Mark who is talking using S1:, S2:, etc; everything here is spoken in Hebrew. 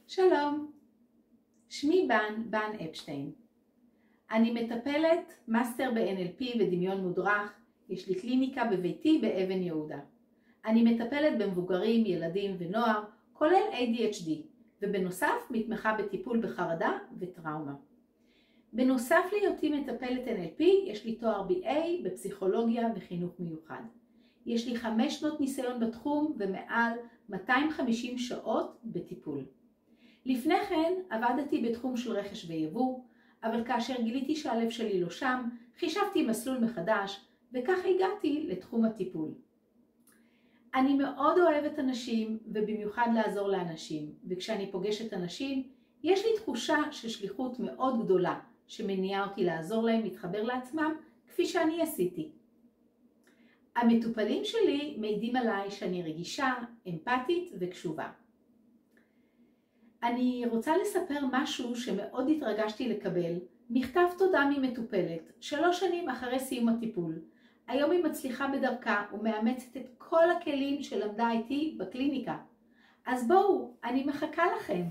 S1: שלום, שמי בן אפשטיין. אני מטפלת מאסטר ב-NLP ודמיון מודרך. יש לי קליניקה בביתי באבן יהודה. אני מטפלת במבוגרים, ילדים ונוער, כולל ADHD, ובנוסף מתמחה בטיפול בחרדה וטראומה. בנוסף להיותי מטפלת NLP, יש לי תואר BA בפסיכולוגיה וחינוך מיוחד. יש לי 5 שנות ניסיון בתחום ומעל 250 שעות בטיפול. לפני כן עבדתי בתחום של רכש ויבוא, אבל כאשר גיליתי שהלב שלי לא שם, חישבתי מסלול מחדש, וכך הגעתי לתחום הטיפול. אני מאוד אוהבת אנשים, ובמיוחד לעזור לאנשים, וכשאני פוגשת אנשים, יש לי תחושה של שליחות מאוד גדולה, שמניעה אותי לעזור להם להתחבר לעצמם, כפי שאני עשיתי. המטופלים שלי מעידים עליי שאני רגישה, אמפתית וקשובה. אני רוצה לספר משהו שמאוד התרגשתי לקבל, מכתב תודה ממטופלת, 3 שנים אחרי סיום הטיפול. היום היא מצליחה בדרכה ומאמצת את כל הכלים שלמדה איתי בקליניקה. אז בואו, אני מחכה לכם.